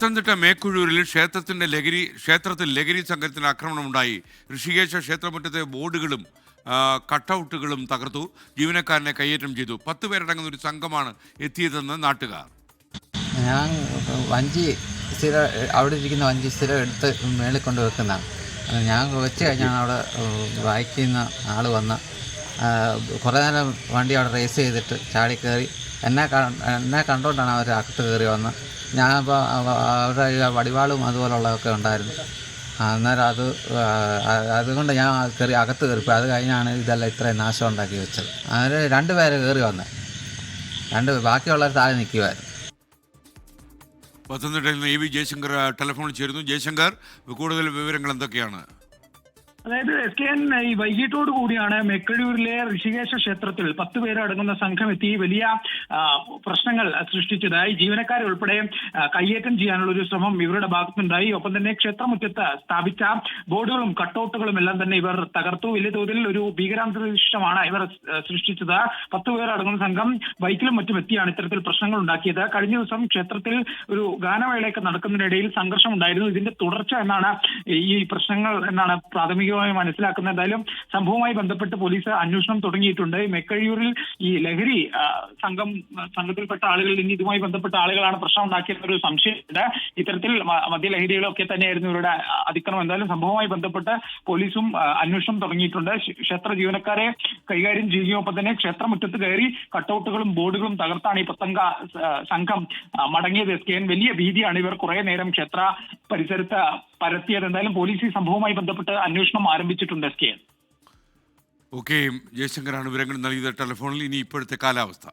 പത്തനംതിട്ട മേക്കുഴൂരിൽ ക്ഷേത്രത്തിൽ ലഹരി സംഘത്തിന് ആക്രമണമുണ്ടായി. ഋഷികേശ ക്ഷേത്രമുറ്റത്തെ ബോർഡുകളും കട്ടൗട്ടുകളും തകർത്തു. ജീവനക്കാരനെ കയ്യേറ്റം ചെയ്തു. 10 പേരടങ്ങുന്ന ഒരു സംഘമാണ് എത്തിയതെന്ന് നാട്ടുകാർ. ഞാൻ വഞ്ചി അവിടെ ഇരിക്കുന്ന വഞ്ചി സ്ഥിരം എടുത്ത് മേളിൽ കൊണ്ട് വെക്കുന്നതാണ്. ഞാൻ വെച്ച് കഴിഞ്ഞാണ് അവിടെ ബൈക്കിൽ നിന്ന് ആൾ വന്ന് കുറേ നേരം വണ്ടി അവിടെ റേസ് ചെയ്തിട്ട് ചാടി കയറി എന്നെ കണ്ടുകൊണ്ടാണ് അവർ അകത്ത് കയറി വന്ന്. ഞാൻ ഇപ്പോൾ അവരുടെ വടിവാളും അതുപോലുള്ളതൊക്കെ ഉണ്ടായിരുന്നു. അന്നേരം അതുകൊണ്ട് ഞാൻ അകത്ത് കയറിപ്പോയി. അത് കഴിഞ്ഞാണ് ഇതെല്ലാം ഇത്രയും നാശം ഉണ്ടാക്കി വെച്ചത്. അതിൽ 2 പേര് കയറി വന്നത്, ബാക്കിയുള്ളവർ താഴെ നിൽക്കുമായിരുന്നു. പത്തനംതിട്ടയിൽ നിന്ന് AV ജയശങ്കർ ടെലിഫോണിൽ ചേരുന്നു. ജയശങ്കർ, കൂടുതൽ വിവരങ്ങൾ എന്തൊക്കെയാണ്? അതായത് SKN ഈ വൈകിട്ടോട് കൂടിയാണ് മെക്കഴൂരിലെ ഋഷികേശ ക്ഷേത്രത്തിൽ 10 പേര് അടങ്ങുന്ന സംഘം എത്തി വലിയ പ്രശ്നങ്ങൾ സൃഷ്ടിച്ചതായി. ജീവനക്കാരെ ഉൾപ്പെടെ കയ്യേറ്റം ചെയ്യാനുള്ള ഒരു ശ്രമം ഇവരുടെ ഭാഗത്തുണ്ടായി. ഒപ്പം തന്നെ ക്ഷേത്രമുറ്റത്ത് സ്ഥാപിച്ച ബോർഡുകളും കട്ടൗട്ടുകളും എല്ലാം തന്നെ ഇവർ തകർത്തു. വലിയ തോതിൽ ഒരു ഭീകരാന്തരീക്ഷമാണ് ഇവർ സൃഷ്ടിച്ചത്. 10 പേർ അടങ്ങുന്ന സംഘം ബൈക്കിലും മറ്റും എത്തിയാണ് ഇത്തരത്തിൽ പ്രശ്നങ്ങൾ ഉണ്ടാക്കിയത്. കഴിഞ്ഞ ദിവസം ക്ഷേത്രത്തിൽ ഒരു ഗാനമേളയൊക്കെ നടക്കുന്നതിനിടയിൽ സംഘർഷം ഉണ്ടായിരുന്നു. ഇതിന്റെ തുടർച്ച എന്നാണ് ഈ പ്രശ്നങ്ങൾ എന്നാണ് പ്രാഥമിക മനസ്സിലാക്കുന്നത്. എന്തായാലും സംഭവവുമായി ബന്ധപ്പെട്ട് പോലീസ് അന്വേഷണം തുടങ്ങിയിട്ടുണ്ട്. മെക്കഴിയൂരിൽ ഈ ലഹരി സംഘത്തിൽപ്പെട്ട ആളുകൾ ഇതുമായി ബന്ധപ്പെട്ട ആളുകളാണ് പ്രശ്നം ഉണ്ടാക്കിയെന്നൊരു സംശയമുണ്ട്. ഇത്തരത്തിൽ മദ്യലഹരികളൊക്കെ തന്നെയായിരുന്നു ഇവരുടെ അതിക്രമം. എന്തായാലും സംഭവവുമായി ബന്ധപ്പെട്ട് പോലീസും അന്വേഷണം തുടങ്ങിയിട്ടുണ്ട്. ക്ഷേത്ര ജീവനക്കാരെ കൈകാര്യം ചെയ്യുകയും ഒപ്പം തന്നെ ക്ഷേത്രമുറ്റത്ത് കയറി കട്ടൗട്ടുകളും ബോർഡുകളും തകർത്താണ് ഈ 10 സംഘം മടങ്ങിയത്. വലിയ ഭീതിയാണ്. ഇവർ കുറെ നേരം ക്ഷേത്ര പരിസരത്ത് പരത്തിയത്. എന്തായാലും പോലീസ് ഈ സംഭവവുമായി ബന്ധപ്പെട്ട് അന്വേഷണം ആരംഭിച്ചിട്ടുണ്ട്. ഓക്കെ, ജയശങ്കറാണ് വിവരങ്ങൾ നൽകിയത് ടെലിഫോണിൽ. ഇനി ഇപ്പോഴത്തെ കാലാവസ്ഥ.